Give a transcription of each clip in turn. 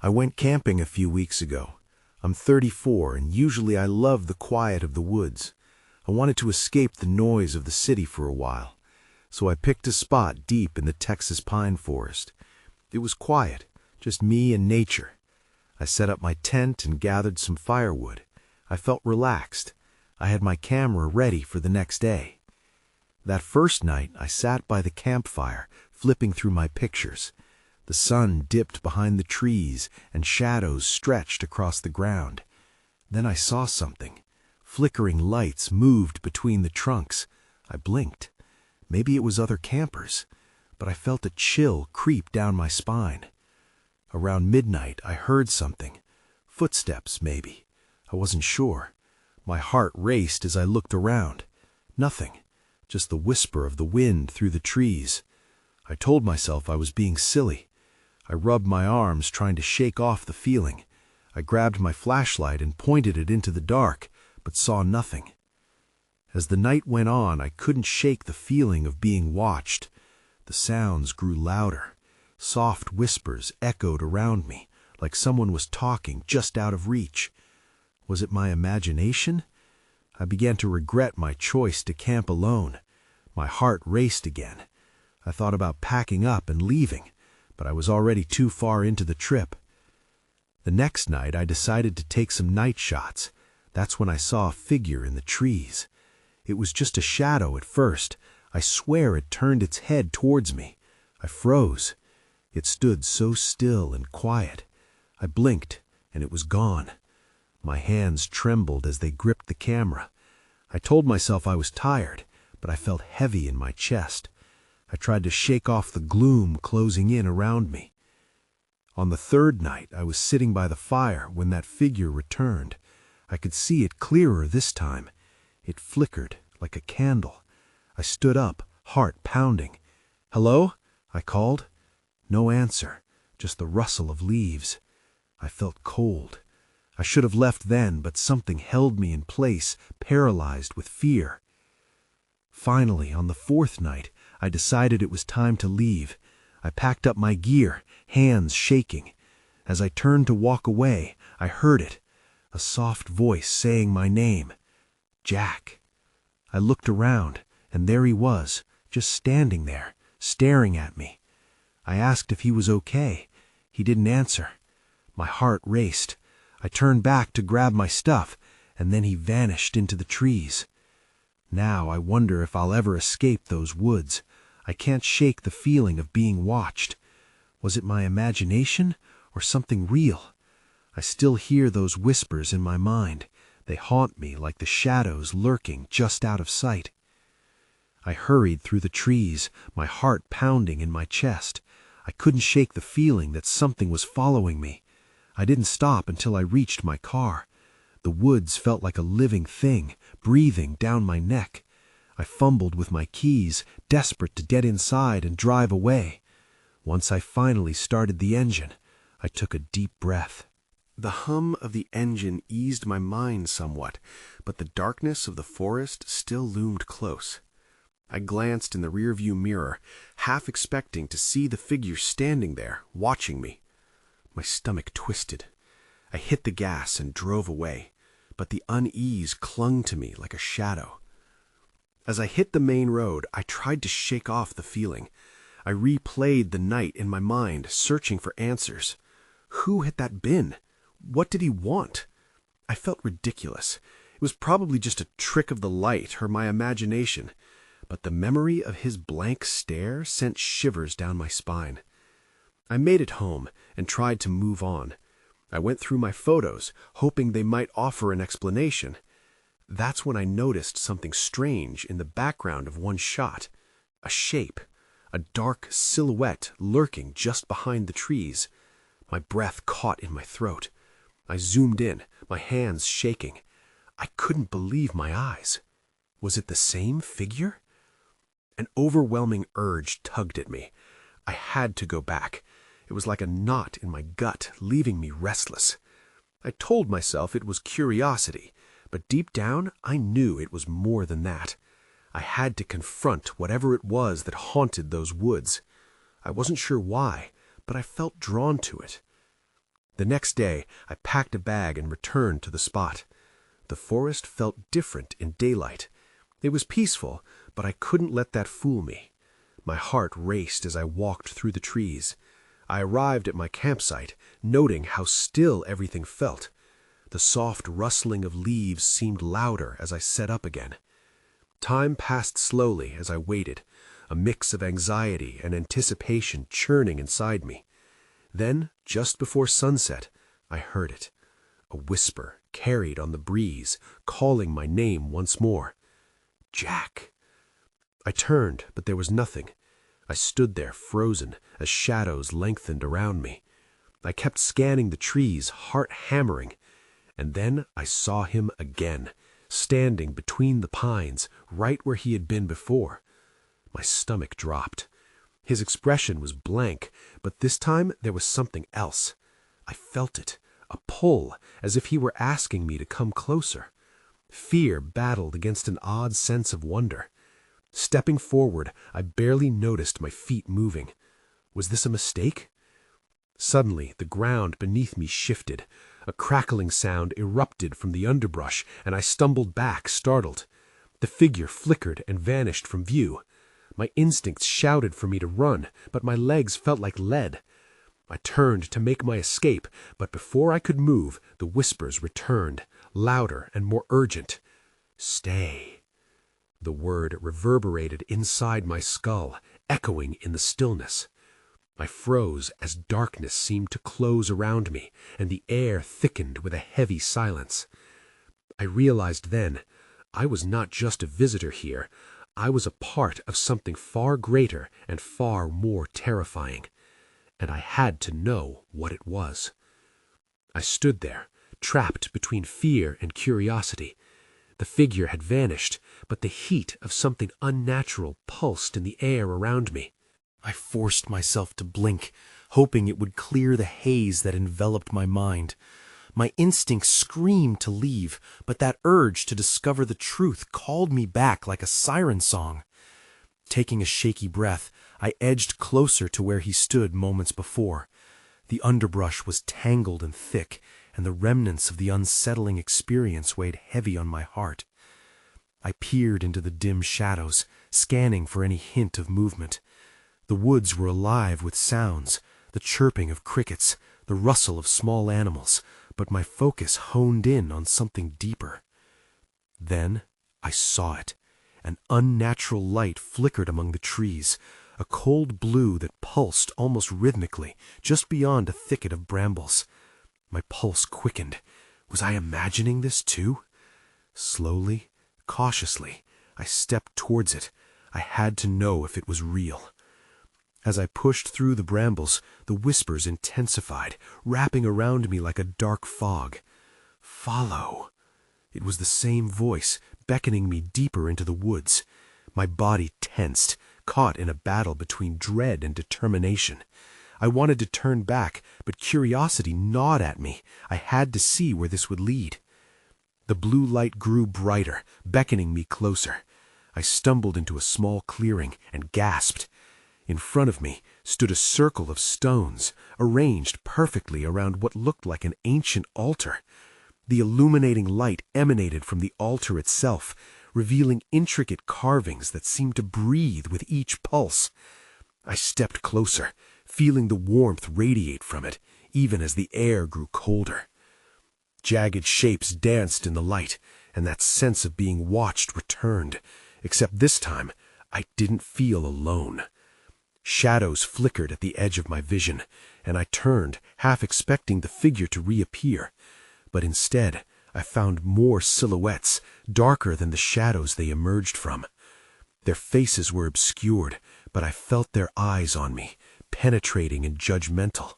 I went camping a few weeks ago. I'm 34, and usually I love the quiet of the woods. I wanted to escape the noise of the city for a while, so I picked a spot deep in the Texas pine forest. It was quiet, just me and nature. I set up my tent and gathered some firewood. I felt relaxed. I had my camera ready for the next day. That first night, I sat by the campfire, flipping through my pictures. The sun dipped behind the trees, and shadows stretched across the ground. Then I saw something. Flickering lights moved between the trunks. I blinked. Maybe it was other campers, but I felt a chill creep down my spine. Around midnight, I heard something. Footsteps, maybe. I wasn't sure. My heart raced as I looked around. Nothing. Just the whisper of the wind through the trees. I told myself I was being silly. I rubbed my arms, trying to shake off the feeling. I grabbed my flashlight and pointed it into the dark, but saw nothing. As the night went on, I couldn't shake the feeling of being watched. The sounds grew louder. Soft whispers echoed around me, like someone was talking just out of reach. Was it my imagination? I began to regret my choice to camp alone. My heart raced again. I thought about packing up and leaving, but I was already too far into the trip. The next night, I decided to take some night shots. That's when I saw a figure in the trees. It was just a shadow at first. I swear it turned its head towards me. I froze. It stood so still and quiet. I blinked, and it was gone. My hands trembled as they gripped the camera. I told myself I was tired, but I felt heavy in my chest. I tried to shake off the gloom closing in around me. On the third night, I was sitting by the fire when that figure returned. I could see it clearer this time. It flickered like a candle. I stood up, heart pounding. "Hello?" I called. No answer, just the rustle of leaves. I felt cold. I should have left then, but something held me in place, paralyzed with fear. Finally, on the fourth night, I decided it was time to leave. I packed up my gear, hands shaking. As I turned to walk away, I heard it, a soft voice saying my name, Jack. I looked around, and there he was, just standing there, staring at me. I asked if he was okay. He didn't answer. My heart raced. I turned back to grab my stuff, and then he vanished into the trees. Now I wonder if I'll ever escape those woods. I can't shake the feeling of being watched. Was it my imagination or something real? I still hear those whispers in my mind. They haunt me like the shadows lurking just out of sight. I hurried through the trees, my heart pounding in my chest. I couldn't shake the feeling that something was following me. I didn't stop until I reached my car. The woods felt like a living thing, breathing down my neck. I fumbled with my keys, desperate to get inside and drive away. Once I finally started the engine, I took a deep breath. The hum of the engine eased my mind somewhat, but the darkness of the forest still loomed close. I glanced in the rearview mirror, half expecting to see the figure standing there, watching me. My stomach twisted. I hit the gas and drove away, but the unease clung to me like a shadow. As I hit the main road, I tried to shake off the feeling. I replayed the night in my mind, searching for answers. Who had that been? What did he want? I felt ridiculous. It was probably just a trick of the light or my imagination, but the memory of his blank stare sent shivers down my spine. I made it home and tried to move on. I went through my photos, hoping they might offer an explanation. That's when I noticed something strange in the background of one shot. A shape, a dark silhouette lurking just behind the trees. My breath caught in my throat. I zoomed in, my hands shaking. I couldn't believe my eyes. Was it the same figure? An overwhelming urge tugged at me. I had to go back. It was like a knot in my gut, leaving me restless. I told myself it was curiosity, but deep down I knew it was more than that. I had to confront whatever it was that haunted those woods. I wasn't sure why, but I felt drawn to it. The next day, I packed a bag and returned to the spot. The forest felt different in daylight. It was peaceful, but I couldn't let that fool me. My heart raced as I walked through the trees. I arrived at my campsite, noting how still everything felt. The soft rustling of leaves seemed louder as I set up again. Time passed slowly as I waited, a mix of anxiety and anticipation churning inside me. Then, just before sunset, I heard it. A whisper carried on the breeze, calling my name once more. Jack. I turned, but there was nothing. I stood there frozen as shadows lengthened around me. I kept scanning the trees, heart hammering. And then I saw him again, standing between the pines, right where he had been before. My stomach dropped. His expression was blank, but this time there was something else. I felt it, a pull, as if he were asking me to come closer. Fear battled against an odd sense of wonder. Stepping forward, I barely noticed my feet moving. Was this a mistake? Suddenly, the ground beneath me shifted. A crackling sound erupted from the underbrush, and I stumbled back, startled. The figure flickered and vanished from view. My instincts shouted for me to run, but my legs felt like lead. I turned to make my escape, but before I could move, the whispers returned, louder and more urgent. Stay. The word reverberated inside my skull, echoing in the stillness. I froze as darkness seemed to close around me, and the air thickened with a heavy silence. I realized then, I was not just a visitor here. I was a part of something far greater and far more terrifying, and I had to know what it was. I stood there, trapped between fear and curiosity. The figure had vanished, but the heat of something unnatural pulsed in the air around me. I forced myself to blink, hoping it would clear the haze that enveloped my mind. My instinct screamed to leave, but that urge to discover the truth called me back like a siren song. Taking a shaky breath, I edged closer to where he stood moments before. The underbrush was tangled and thick, and the remnants of the unsettling experience weighed heavy on my heart. I peered into the dim shadows, scanning for any hint of movement. The woods were alive with sounds, the chirping of crickets, the rustle of small animals, but my focus honed in on something deeper. Then I saw it. An unnatural light flickered among the trees, a cold blue that pulsed almost rhythmically just beyond a thicket of brambles. My pulse quickened. Was I imagining this too? Slowly, cautiously, I stepped towards it. I had to know if it was real. As I pushed through the brambles, the whispers intensified, wrapping around me like a dark fog. Follow. It was the same voice, beckoning me deeper into the woods. My body tensed, caught in a battle between dread and determination. I wanted to turn back, but curiosity gnawed at me. I had to see where this would lead. The blue light grew brighter, beckoning me closer. I stumbled into a small clearing and gasped. In front of me stood a circle of stones, arranged perfectly around what looked like an ancient altar. The illuminating light emanated from the altar itself, revealing intricate carvings that seemed to breathe with each pulse. I stepped closer, feeling the warmth radiate from it, even as the air grew colder. Jagged shapes danced in the light, and that sense of being watched returned, except this time I didn't feel alone. Shadows flickered at the edge of my vision, and I turned, half expecting the figure to reappear. But instead, I found more silhouettes, darker than the shadows they emerged from. Their faces were obscured, but I felt their eyes on me, penetrating and judgmental.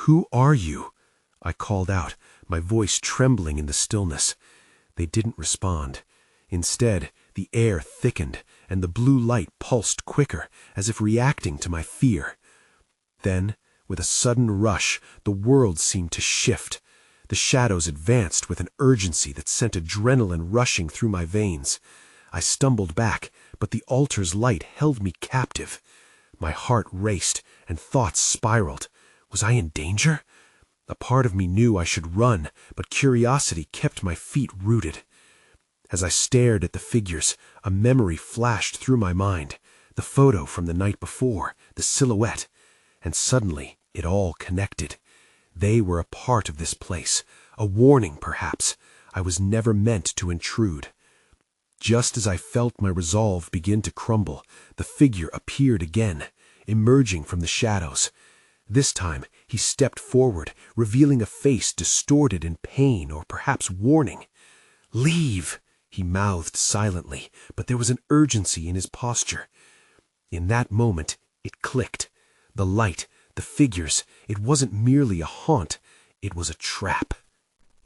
"Who are you?" I called out, my voice trembling in the stillness. They didn't respond. Instead, the air thickened, and the blue light pulsed quicker, as if reacting to my fear. Then, with a sudden rush, the world seemed to shift. The shadows advanced with an urgency that sent adrenaline rushing through my veins. I stumbled back, but the altar's light held me captive. My heart raced, and thoughts spiraled. Was I in danger? A part of me knew I should run, but curiosity kept my feet rooted. As I stared at the figures, a memory flashed through my mind. The photo from the night before, the silhouette, and suddenly it all connected. They were a part of this place, a warning perhaps. I was never meant to intrude. Just as I felt my resolve begin to crumble, the figure appeared again, emerging from the shadows. This time he stepped forward, revealing a face distorted in pain or perhaps warning. "Leave," he mouthed silently, but there was an urgency in his posture. In that moment, it clicked. The light, the figures, it wasn't merely a haunt, it was a trap.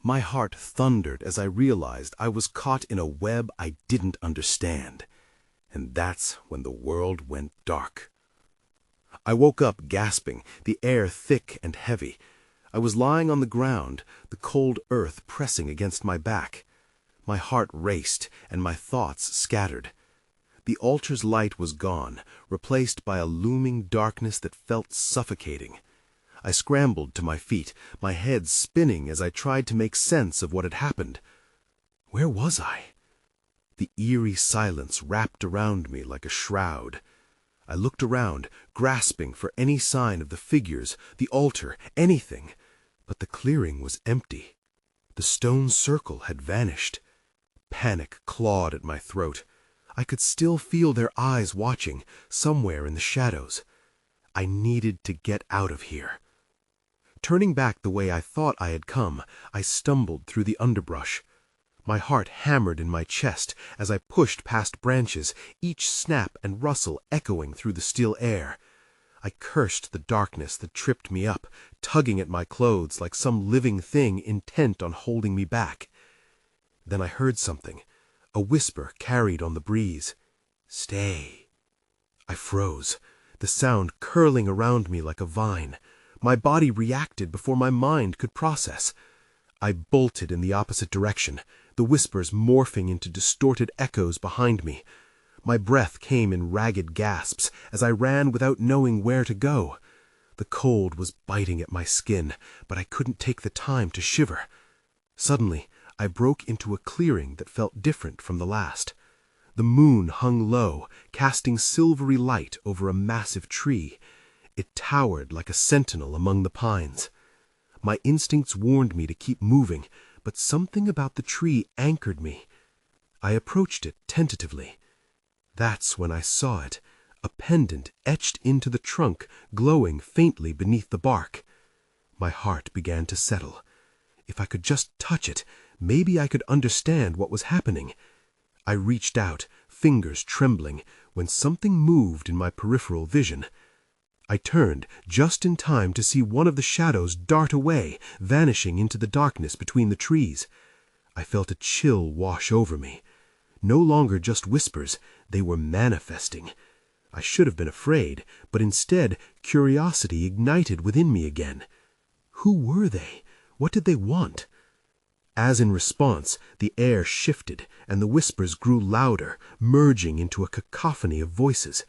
My heart thundered as I realized I was caught in a web I didn't understand. And that's when the world went dark. I woke up gasping, the air thick and heavy. I was lying on the ground, the cold earth pressing against my back. My heart raced and my thoughts scattered. The altar's light was gone, replaced by a looming darkness that felt suffocating. I scrambled to my feet, my head spinning as I tried to make sense of what had happened. Where was I? The eerie silence wrapped around me like a shroud. I looked around, grasping for any sign of the figures, the altar, anything. But the clearing was empty. The stone circle had vanished. Panic clawed at my throat. I could still feel their eyes watching, somewhere in the shadows. I needed to get out of here. Turning back the way I thought I had come, I stumbled through the underbrush. My heart hammered in my chest as I pushed past branches, each snap and rustle echoing through the still air. I cursed the darkness that tripped me up, tugging at my clothes like some living thing intent on holding me back. Then I heard something, a whisper carried on the breeze. "Stay." I froze, the sound curling around me like a vine. My body reacted before my mind could process. I bolted in the opposite direction, the whispers morphing into distorted echoes behind me. My breath came in ragged gasps as I ran without knowing where to go. The cold was biting at my skin, but I couldn't take the time to shiver. Suddenly, I broke into a clearing that felt different from the last. The moon hung low, casting silvery light over a massive tree. It towered like a sentinel among the pines. My instincts warned me to keep moving, but something about the tree anchored me. I approached it tentatively. That's when I saw it, a pendant etched into the trunk, glowing faintly beneath the bark. My heart began to settle. If I could just touch it, maybe I could understand what was happening. I reached out, fingers trembling, when something moved in my peripheral vision. I turned just in time to see one of the shadows dart away, vanishing into the darkness between the trees. I felt a chill wash over me. No longer just whispers, they were manifesting. I should have been afraid, but instead curiosity ignited within me again. Who were they? What did they want? As in response, the air shifted, and the whispers grew louder, merging into a cacophony of voices.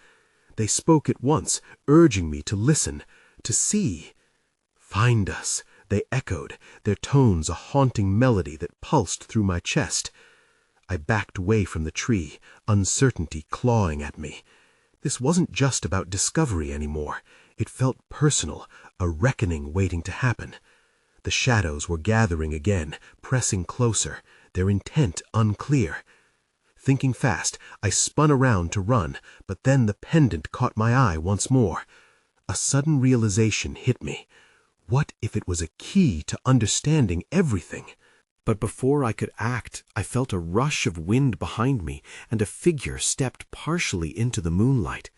They spoke at once, urging me to listen, to see. "Find us," they echoed, their tones a haunting melody that pulsed through my chest. I backed away from the tree, uncertainty clawing at me. This wasn't just about discovery anymore. It felt personal, a reckoning waiting to happen. The shadows were gathering again, pressing closer, their intent unclear. Thinking fast, I spun around to run, but then the pendant caught my eye once more. A sudden realization hit me. What if it was a key to understanding everything? But before I could act, I felt a rush of wind behind me, and a figure stepped partially into the moonlight.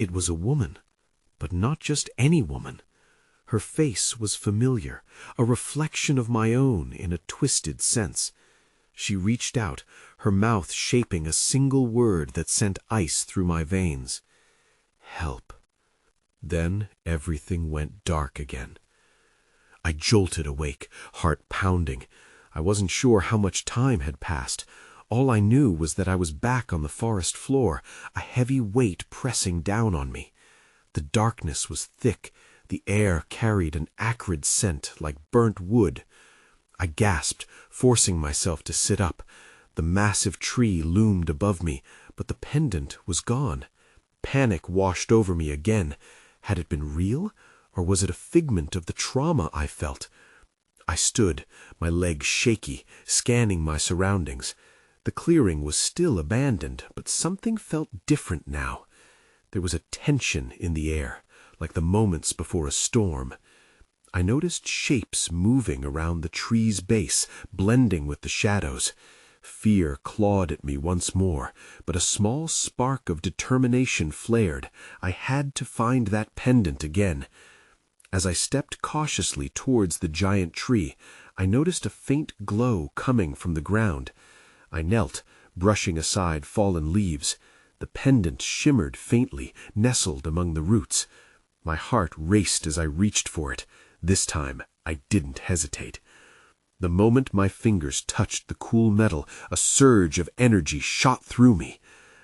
It was a woman, but not just any woman. Her face was familiar, a reflection of my own in a twisted sense. She reached out, her mouth shaping a single word that sent ice through my veins. Help. Then everything went dark again. I jolted awake, heart pounding. I wasn't sure how much time had passed. All I knew was that I was back on the forest floor, a heavy weight pressing down on me. The darkness was thick, The air carried an acrid scent like burnt wood. I gasped, forcing myself to sit up. The massive tree loomed above me, but the pendant was gone. Panic washed over me again. Had it been real, or was it a figment of the trauma I felt? I stood, my legs shaky, scanning my surroundings. The clearing was still abandoned, but something felt different now. There was a tension in the air, like the moments before a storm. I noticed shapes moving around the tree's base, blending with the shadows. Fear clawed at me once more, but a small spark of determination flared. I had to find that pendant again. As I stepped cautiously towards the giant tree, I noticed a faint glow coming from the ground. I knelt, brushing aside fallen leaves. The pendant shimmered faintly, nestled among the roots. My heart raced as I reached for it. This time, I didn't hesitate. The moment my fingers touched the cool metal, a surge of energy shot through me.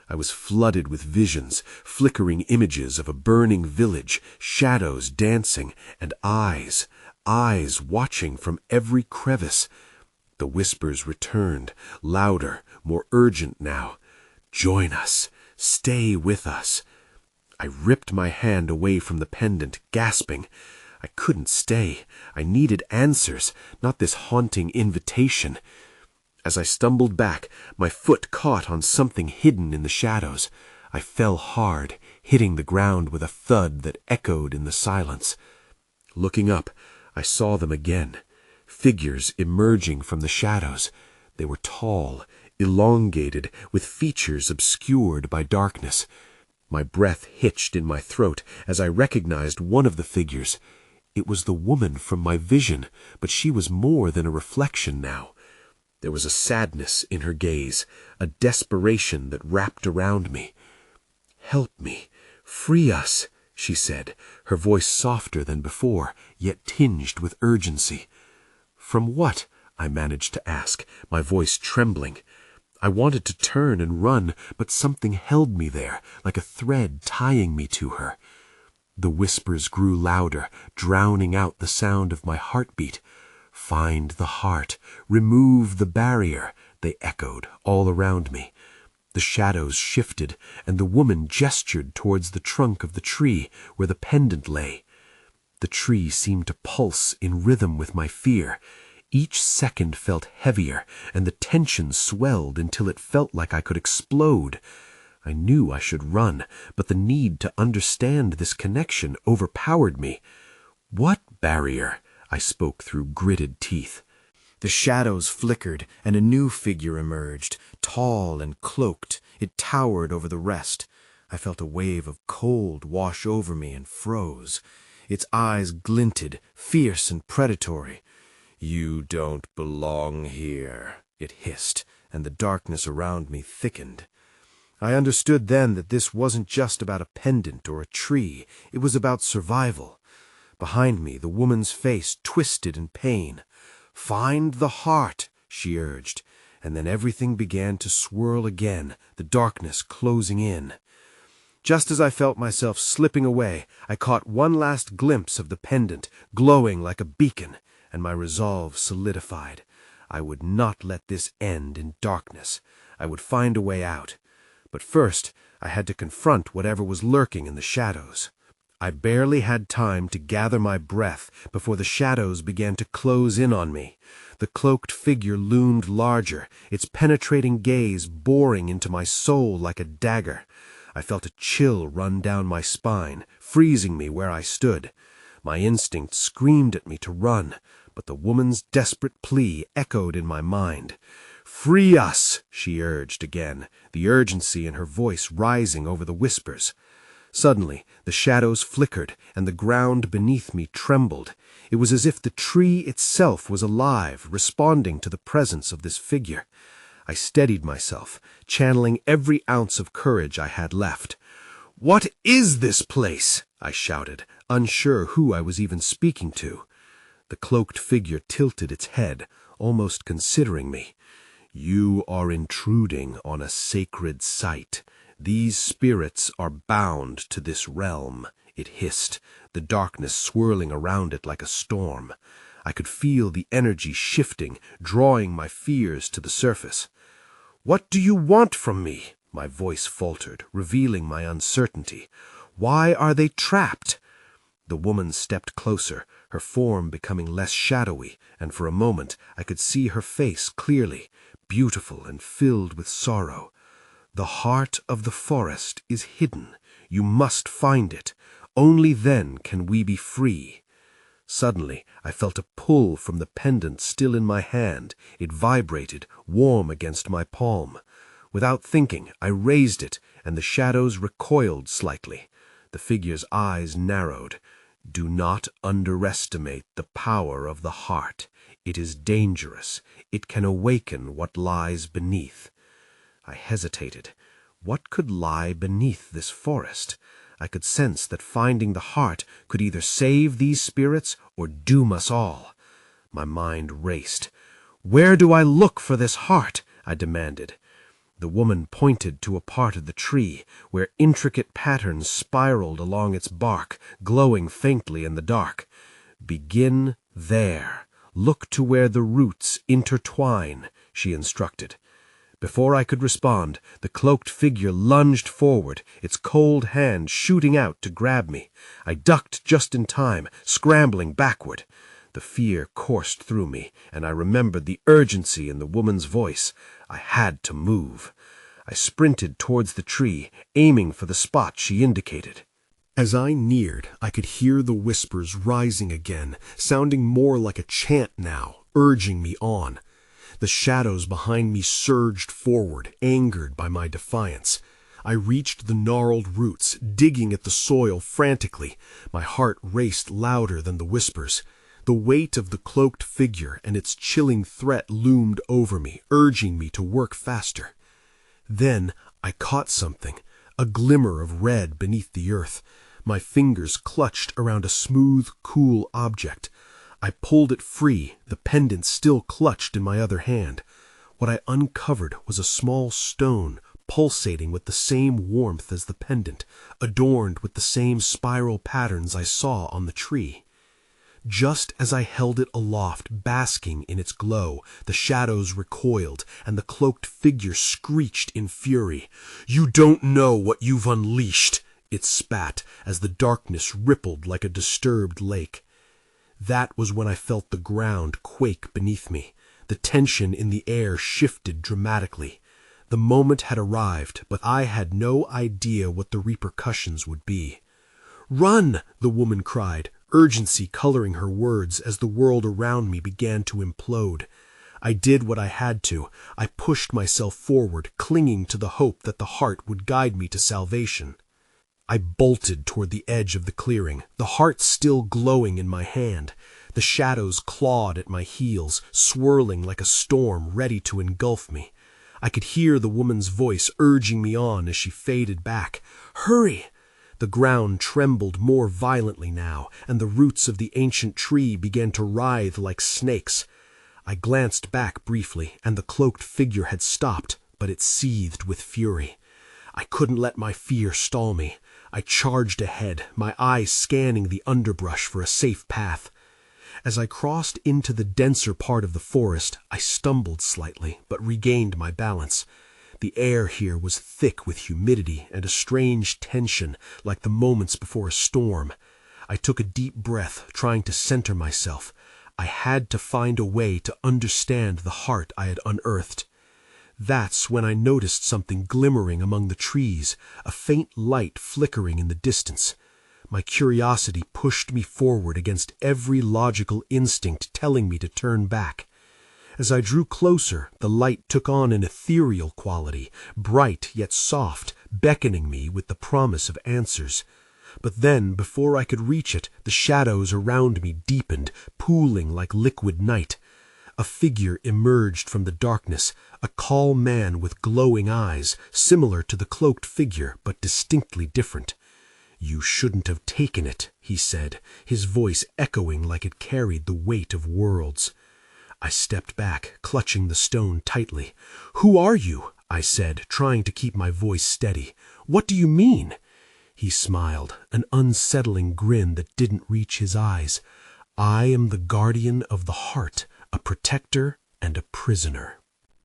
I was flooded with visions, flickering images of a burning village, shadows dancing, and eyes watching from every crevice. The whispers returned, louder, more urgent now. Join us. Stay with us. I ripped my hand away from the pendant, gasping. I couldn't stay. I needed answers, not this haunting invitation. As I stumbled back, my foot caught on something hidden in the shadows. I fell hard, hitting the ground with a thud that echoed in the silence. Looking up, I saw them again. Figures emerging from the shadows. They were tall, elongated, with features obscured by darkness. My breath hitched in my throat as I recognized one of the figures. It was the woman from my vision, but she was more than a reflection now. There was a sadness in her gaze, a desperation that wrapped around me. "Help me, free us," she said, her voice softer than before, yet tinged with urgency. "From what?" I managed to ask, my voice trembling. I wanted to turn and run, but something held me there, like a thread tying me to her. The whispers grew louder, drowning out the sound of my heartbeat. "Find the heart, remove the barrier," they echoed all around me. The shadows shifted, and the woman gestured towards the trunk of the tree where the pendant lay. The tree seemed to pulse in rhythm with my fear. Each second felt heavier, and the tension swelled until it felt like I could explode. I knew I should run, but the need to understand this connection overpowered me. "What barrier?" I spoke through gritted teeth. The shadows flickered, and a new figure emerged, tall and cloaked. It towered over the rest. I felt a wave of cold wash over me and froze. Its eyes glinted, fierce and predatory. "You don't belong here," it hissed, and the darkness around me thickened. I understood then that this wasn't just about a pendant or a tree. It was about survival. Behind me, the woman's face twisted in pain. "Find the heart," she urged, and then everything began to swirl again, the darkness closing in. Just as I felt myself slipping away, I caught one last glimpse of the pendant, glowing like a beacon, and my resolve solidified. I would not let this end in darkness. I would find a way out. But first, I had to confront whatever was lurking in the shadows. I barely had time to gather my breath before the shadows began to close in on me. The cloaked figure loomed larger, its penetrating gaze boring into my soul like a dagger. I felt a chill run down my spine, freezing me where I stood. My instinct screamed at me to run, but the woman's desperate plea echoed in my mind. "Free us," she urged again, the urgency in her voice rising over the whispers. Suddenly, the shadows flickered, and the ground beneath me trembled. It was as if the tree itself was alive, responding to the presence of this figure. I steadied myself, channeling every ounce of courage I had left. "What is this place?" I shouted, unsure who I was even speaking to. The cloaked figure tilted its head, almost considering me. "You are intruding on a sacred site. These spirits are bound to this realm," It hissed, the darkness swirling around it like a storm. I could feel the energy shifting, drawing my fears to the surface. "What do you want from me?" My voice faltered, revealing my uncertainty. "Why are they trapped?" The woman stepped closer, her form becoming less shadowy, and for a moment I could see her face clearly, beautiful and filled with sorrow. "The heart of the forest is hidden. You must find it. Only then can we be free." Suddenly, I felt a pull from the pendant still in my hand. It vibrated, warm against my palm. Without thinking, I raised it, and the shadows recoiled slightly. The figure's eyes narrowed. "Do not underestimate the power of the heart. It is dangerous. It can awaken what lies beneath." I hesitated. What could lie beneath this forest? I could sense that finding the heart could either save these spirits or doom us all. My mind raced. "Where do I look for this heart?" I demanded. The woman pointed to a part of the tree where intricate patterns spiraled along its bark, glowing faintly in the dark. "Begin there. Look to where the roots intertwine," she instructed. Before I could respond, the cloaked figure lunged forward, its cold hand shooting out to grab me. I ducked just in time, scrambling backward. The fear coursed through me, and I remembered the urgency in the woman's voice. I had to move. I sprinted towards the tree, aiming for the spot she indicated. As I neared, I could hear the whispers rising again, sounding more like a chant now, urging me on. The shadows behind me surged forward, angered by my defiance. I reached the gnarled roots, digging at the soil frantically. My heart raced louder than the whispers. The weight of the cloaked figure and its chilling threat loomed over me, urging me to work faster. Then I caught something, a glimmer of red beneath the earth. My fingers clutched around a smooth, cool object. I pulled it free, the pendant still clutched in my other hand. What I uncovered was a small stone, pulsating with the same warmth as the pendant, adorned with the same spiral patterns I saw on the tree. Just as I held it aloft, basking in its glow, the shadows recoiled, and the cloaked figure screeched in fury. "You don't know what you've unleashed," it spat, as the darkness rippled like a disturbed lake. That was when I felt the ground quake beneath me. The tension in the air shifted dramatically. The moment had arrived, but I had no idea what the repercussions would be. "Run!" the woman cried, urgency coloring her words as the world around me began to implode. I did what I had to. I pushed myself forward, clinging to the hope that the heart would guide me to salvation. I bolted toward the edge of the clearing, the heart still glowing in my hand. The shadows clawed at my heels, swirling like a storm ready to engulf me. I could hear the woman's voice urging me on as she faded back. "Hurry!" The ground trembled more violently now, and the roots of the ancient tree began to writhe like snakes. I glanced back briefly, and the cloaked figure had stopped, but it seethed with fury. I couldn't let my fear stall me. I charged ahead, my eyes scanning the underbrush for a safe path. As I crossed into the denser part of the forest, I stumbled slightly, but regained my balance. The air here was thick with humidity and a strange tension, like the moments before a storm. I took a deep breath, trying to center myself. I had to find a way to understand the heart I had unearthed. That's when I noticed something glimmering among the trees, a faint light flickering in the distance. My curiosity pushed me forward against every logical instinct telling me to turn back. As I drew closer, the light took on an ethereal quality, bright yet soft, beckoning me with the promise of answers. But then, before I could reach it, the shadows around me deepened, pooling like liquid night. A figure emerged from the darkness, a tall man with glowing eyes, similar to the cloaked figure, but distinctly different. "You shouldn't have taken it," he said, his voice echoing like it carried the weight of worlds. I stepped back, clutching the stone tightly. "Who are you?" I said, trying to keep my voice steady. "What do you mean?" He smiled, an unsettling grin that didn't reach his eyes. I am the guardian of the heart, a protector and a prisoner.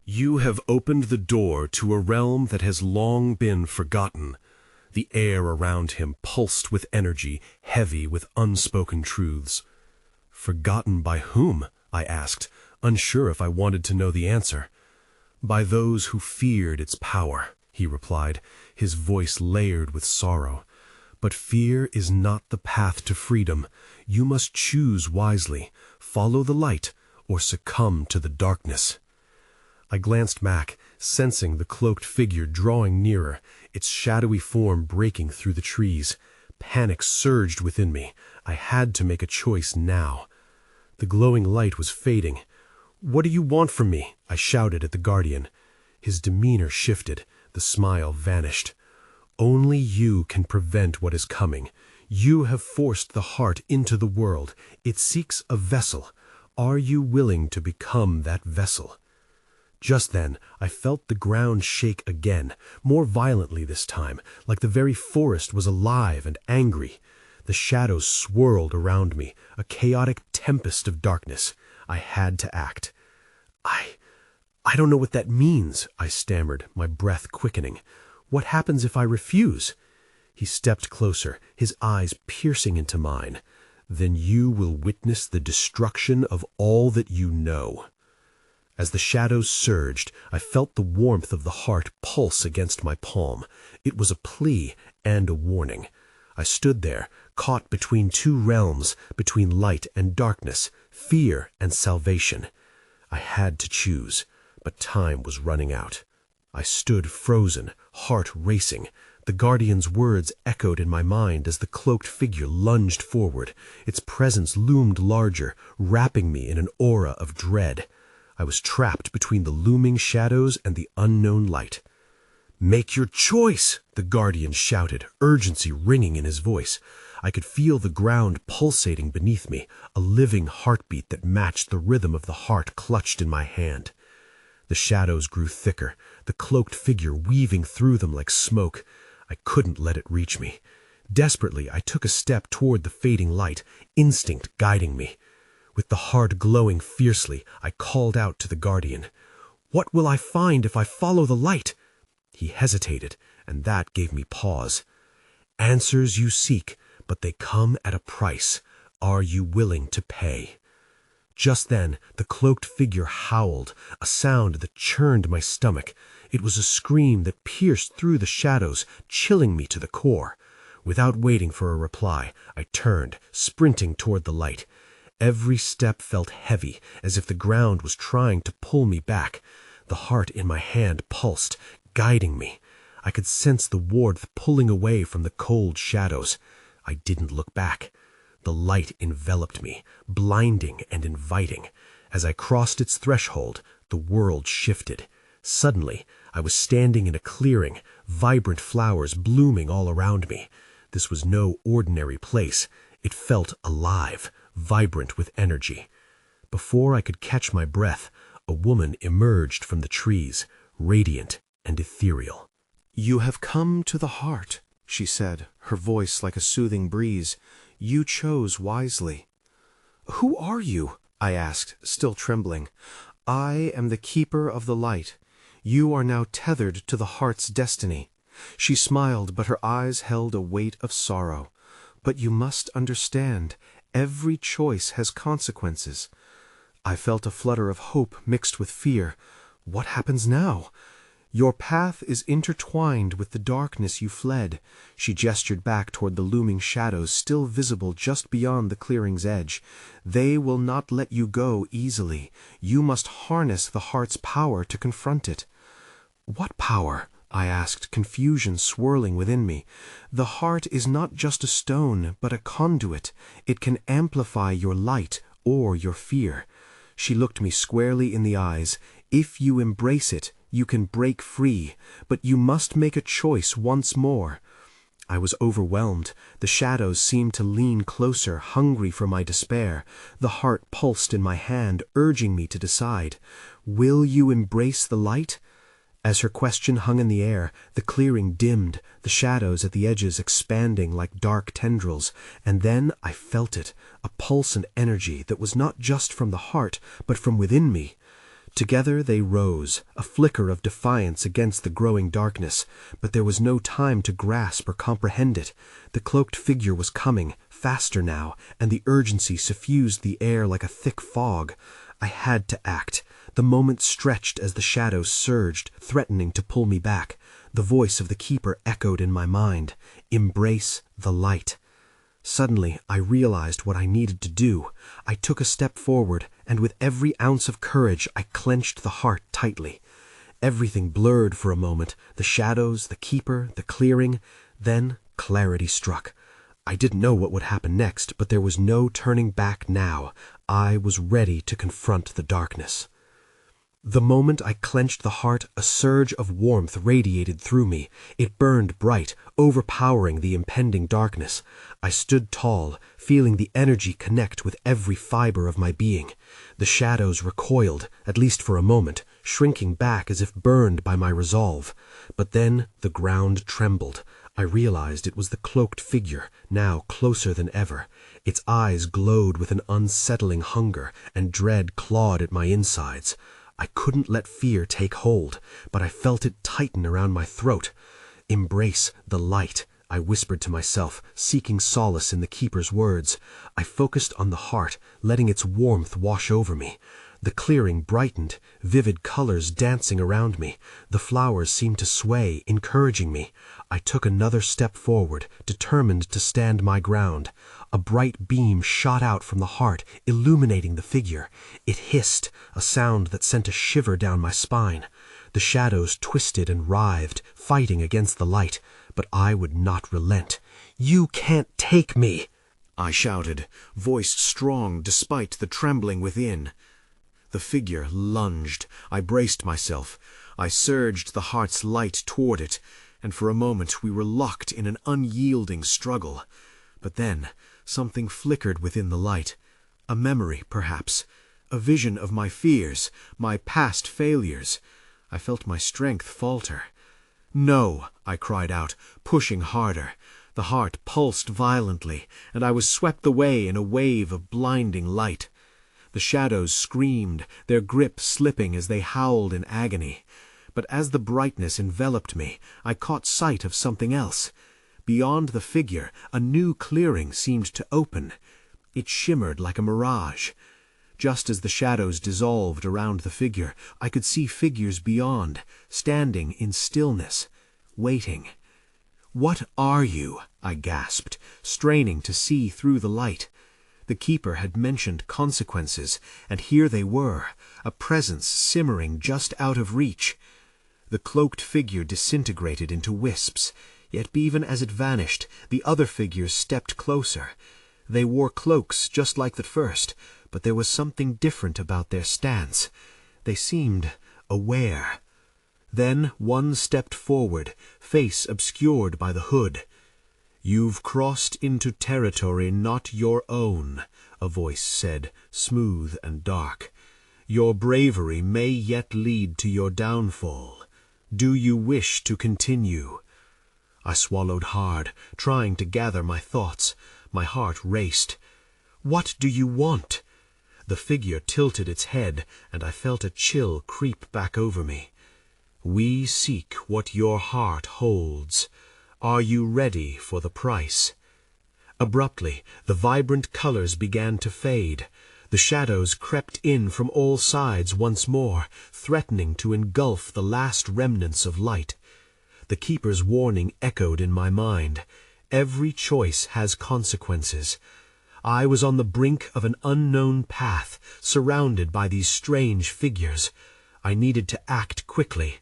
You have opened the door to a realm that has long been forgotten. The air around him pulsed with energy, heavy with unspoken truths. Forgotten by whom? I asked, unsure if I wanted to know the answer. By those who feared its power, he replied, his voice layered with sorrow. But fear is not the path to freedom. You must choose wisely, follow the light, or succumb to the darkness. I glanced back, sensing the cloaked figure drawing nearer, its shadowy form breaking through the trees. Panic surged within me. I had to make a choice now. The glowing light was fading. "What do you want from me?" I shouted at the guardian. His demeanor shifted. The smile vanished. "Only you can prevent what is coming. You have forced the heart into the world. It seeks a vessel. Are you willing to become that vessel?" Just then, I felt the ground shake again, more violently this time, like the very forest was alive and angry. The shadows swirled around me, a chaotic tempest of darkness. I had to act. I don't know what that means," I stammered, my breath quickening. "What happens if I refuse?" He stepped closer, his eyes piercing into mine. "Then you will witness the destruction of all that you know." As the shadows surged, I felt the warmth of the heart pulse against my palm. It was a plea and a warning. I stood there, caught between two realms, between light and darkness, fear and salvation. I had to choose, but time was running out. I stood frozen, heart racing. The guardian's words echoed in my mind as the cloaked figure lunged forward. Its presence loomed larger, wrapping me in an aura of dread. I was trapped between the looming shadows and the unknown light. "Make your choice!" the guardian shouted, urgency ringing in his voice. I could feel the ground pulsating beneath me, a living heartbeat that matched the rhythm of the heart clutched in my hand. The shadows grew thicker, the cloaked figure weaving through them like smoke. I couldn't let it reach me. Desperately, I took a step toward the fading light, instinct guiding me. With the heart glowing fiercely, I called out to the guardian. "What will I find if I follow the light?" He hesitated, and that gave me pause. "Answers you seek, but they come at a price. Are you willing to pay?" Just then, the cloaked figure howled, a sound that churned my stomach. It was a scream that pierced through the shadows, chilling me to the core. Without waiting for a reply, I turned, sprinting toward the light. Every step felt heavy, as if the ground was trying to pull me back. The heart in my hand pulsed, guiding me. I could sense the warmth pulling away from the cold shadows. I didn't look back. The light enveloped me, blinding and inviting. As I crossed its threshold, the world shifted. Suddenly, I was standing in a clearing, vibrant flowers blooming all around me. This was no ordinary place. It felt alive, vibrant with energy. Before I could catch my breath, a woman emerged from the trees, radiant and ethereal. "You have come to the heart," she said, her voice like a soothing breeze. "You chose wisely." "Who are you?" I asked, still trembling. "I am the keeper of the light. You are now tethered to the heart's destiny." She smiled, but her eyes held a weight of sorrow. "But you must understand, every choice has consequences." I felt a flutter of hope mixed with fear. What happens now? "Your path is intertwined with the darkness you fled." She gestured back toward the looming shadows still visible just beyond the clearing's edge. "They will not let you go easily. You must harness the heart's power to confront it." "What power?" I asked, confusion swirling within me. "The heart is not just a stone, but a conduit. It can amplify your light or your fear." She looked me squarely in the eyes. "If you embrace it, you can break free, but you must make a choice once more." I was overwhelmed. The shadows seemed to lean closer, hungry for my despair. The heart pulsed in my hand, urging me to decide. "Will you embrace the light?" As her question hung in the air, the clearing dimmed, the shadows at the edges expanding like dark tendrils, and then I felt it, a pulse and energy that was not just from the heart, but from within me. Together they rose, a flicker of defiance against the growing darkness, but there was no time to grasp or comprehend it. The cloaked figure was coming, faster now, and the urgency suffused the air like a thick fog. I had to act. The moment stretched as the shadows surged, threatening to pull me back. The voice of the keeper echoed in my mind. Embrace the light. Suddenly, I realized what I needed to do. I took a step forward, and with every ounce of courage, I clenched the heart tightly. Everything blurred for a moment, the shadows, the keeper, the clearing. Then clarity struck. I didn't know what would happen next, but there was no turning back now. I was ready to confront the darkness. The moment I clenched the heart, a surge of warmth radiated through me. It burned bright, overpowering the impending darkness. I stood tall, feeling the energy connect with every fiber of my being. The shadows recoiled, at least for a moment, shrinking back as if burned by my resolve. But then the ground trembled. I realized it was the cloaked figure, now closer than ever. Its eyes glowed with an unsettling hunger, and dread clawed at my insides. I couldn't let fear take hold, but I felt it tighten around my throat. Embrace the light, I whispered to myself, seeking solace in the keeper's words. I focused on the heart, letting its warmth wash over me. The clearing brightened, vivid colors dancing around me. The flowers seemed to sway, encouraging me. I took another step forward, determined to stand my ground. A bright beam shot out from the heart, illuminating the figure. It hissed, a sound that sent a shiver down my spine. The shadows twisted and writhed, fighting against the light, but I would not relent. "You can't take me!" I shouted, voice strong despite the trembling within. The figure lunged. I braced myself. I surged the heart's light toward it, and for a moment we were locked in an unyielding struggle. But then something flickered within the light. A memory, perhaps. A vision of my fears, my past failures. I felt my strength falter. "No!" I cried out, pushing harder. The heart pulsed violently, and I was swept away in a wave of blinding light. The shadows screamed, their grip slipping as they howled in agony. But as the brightness enveloped me, I caught sight of something else. Beyond the figure, a new clearing seemed to open. It shimmered like a mirage. Just as the shadows dissolved around the figure, I could see figures beyond, standing in stillness, waiting. "What are you?" I gasped, straining to see through the light. The keeper had mentioned consequences, and here they were, a presence simmering just out of reach. The cloaked figure disintegrated into wisps, yet even as it vanished, the other figures stepped closer. They wore cloaks just like the first, but there was something different about their stance. They seemed aware. Then one stepped forward, face obscured by the hood. "You've crossed into territory not your own," a voice said, smooth and dark. "Your bravery may yet lead to your downfall. Do you wish to continue?" I swallowed hard, trying to gather my thoughts. My heart raced. "What do you want?" The figure tilted its head, and I felt a chill creep back over me. "We seek what your heart holds. Are you ready for the price?" Abruptly, the vibrant colors began to fade. The shadows crept in from all sides once more, threatening to engulf the last remnants of light. The keeper's warning echoed in my mind. Every choice has consequences. I was on the brink of an unknown path, surrounded by these strange figures. I needed to act quickly.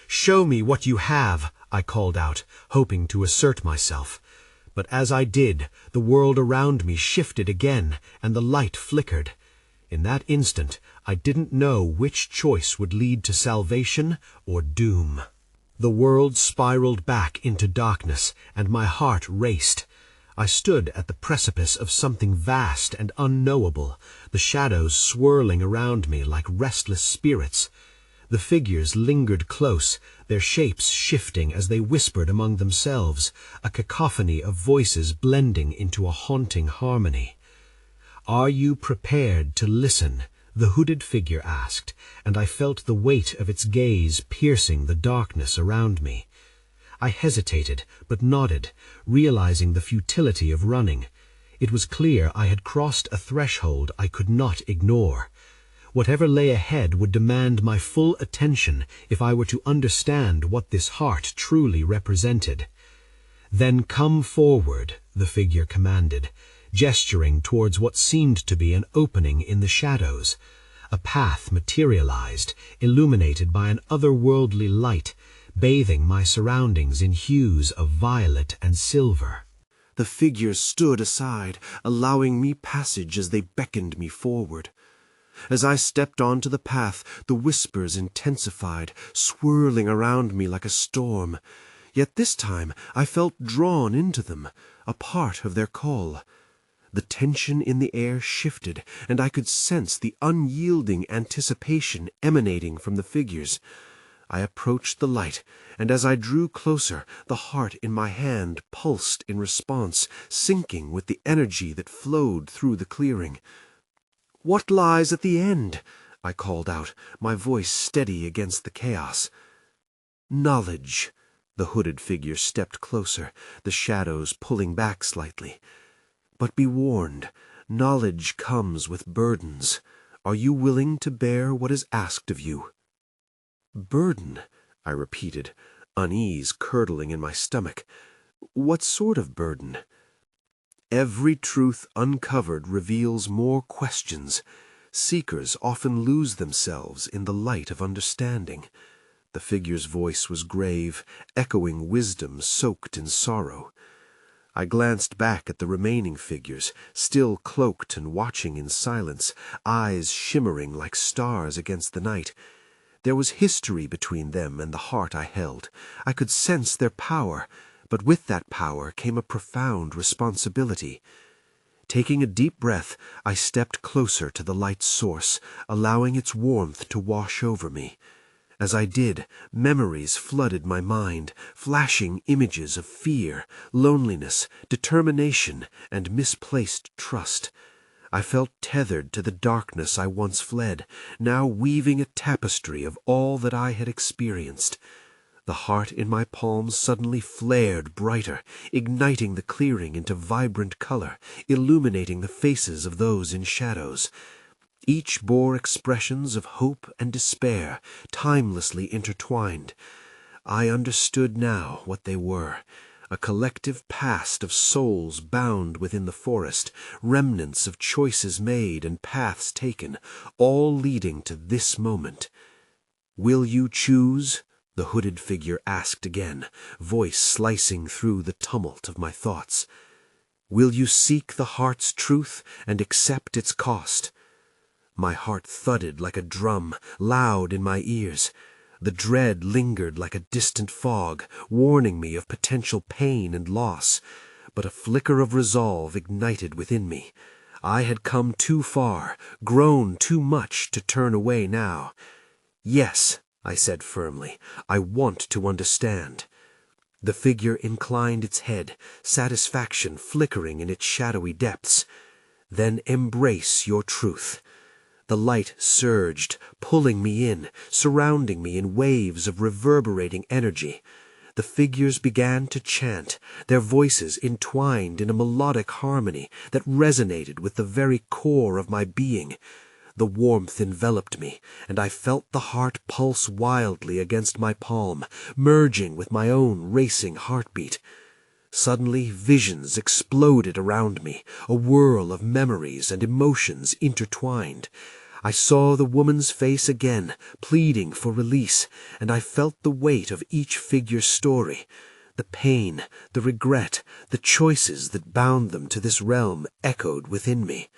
"Show me what you have," I called out, hoping to assert myself. But as I did, the world around me shifted again, and the light flickered. In that instant, I didn't know which choice would lead to salvation or doom. The world spiraled back into darkness, and my heart raced. I stood at the precipice of something vast and unknowable, the shadows swirling around me like restless spirits. The figures lingered close, their shapes shifting as they whispered among themselves, a cacophony of voices blending into a haunting harmony. "Are you prepared to listen?" the hooded figure asked, and I felt the weight of its gaze piercing the darkness around me. I hesitated, but nodded, realizing the futility of running. It was clear I had crossed a threshold I could not ignore. Whatever lay ahead would demand my full attention if I were to understand what this heart truly represented. "Then come forward," the figure commanded, gesturing towards what seemed to be an opening in the shadows. A path materialized, illuminated by an otherworldly light, bathing my surroundings in hues of violet and silver. The figures stood aside, allowing me passage as they beckoned me forward. As I stepped onto the path, the whispers intensified, swirling around me like a storm. Yet this time I felt drawn into them, a part of their call. The tension in the air shifted, and I could sense the unyielding anticipation emanating from the figures. I approached the light, and as I drew closer, the heart in my hand pulsed in response, syncing with the energy that flowed through the clearing. "What lies at the end?" I called out, my voice steady against the chaos. "Knowledge." The hooded figure stepped closer, the shadows pulling back slightly. "But be warned, knowledge comes with burdens. Are you willing to bear what is asked of you?" "Burden," I repeated, unease curdling in my stomach. "What sort of burden?" "Every truth uncovered reveals more questions. Seekers often lose themselves in the light of understanding." The figure's voice was grave, echoing wisdom soaked in sorrow. I glanced back at the remaining figures, still cloaked and watching in silence, eyes shimmering like stars against the night. There was history between them and the heart I held. I could sense their power, but with that power came a profound responsibility. Taking a deep breath, I stepped closer to the light's source, allowing its warmth to wash over me. As I did, memories flooded my mind, flashing images of fear, loneliness, determination, and misplaced trust. I felt tethered to the darkness I once fled, now weaving a tapestry of all that I had experienced. The heart in my palm suddenly flared brighter, igniting the clearing into vibrant color, illuminating the faces of those in shadows. Each bore expressions of hope and despair, timelessly intertwined. I understood now what they were. A collective past of souls bound within the forest, remnants of choices made and paths taken, all leading to this moment. "Will you choose?" the hooded figure asked again, voice slicing through the tumult of my thoughts. "Will you seek the heart's truth and accept its cost?" My heart thudded like a drum, loud in my ears. The dread lingered like a distant fog, warning me of potential pain and loss. But a flicker of resolve ignited within me. I had come too far, grown too much to turn away now. "Yes," I said firmly, "I want to understand." The figure inclined its head, satisfaction flickering in its shadowy depths. "Then embrace your truth." The light surged, pulling me in, surrounding me in waves of reverberating energy. The figures began to chant, their voices entwined in a melodic harmony that resonated with the very core of my being. The warmth enveloped me, and I felt the heart pulse wildly against my palm, merging with my own racing heartbeat. Suddenly visions exploded around me, a whirl of memories and emotions intertwined. I saw the woman's face again, pleading for release, and I felt the weight of each figure's story. The pain, the regret, the choices that bound them to this realm echoed within me.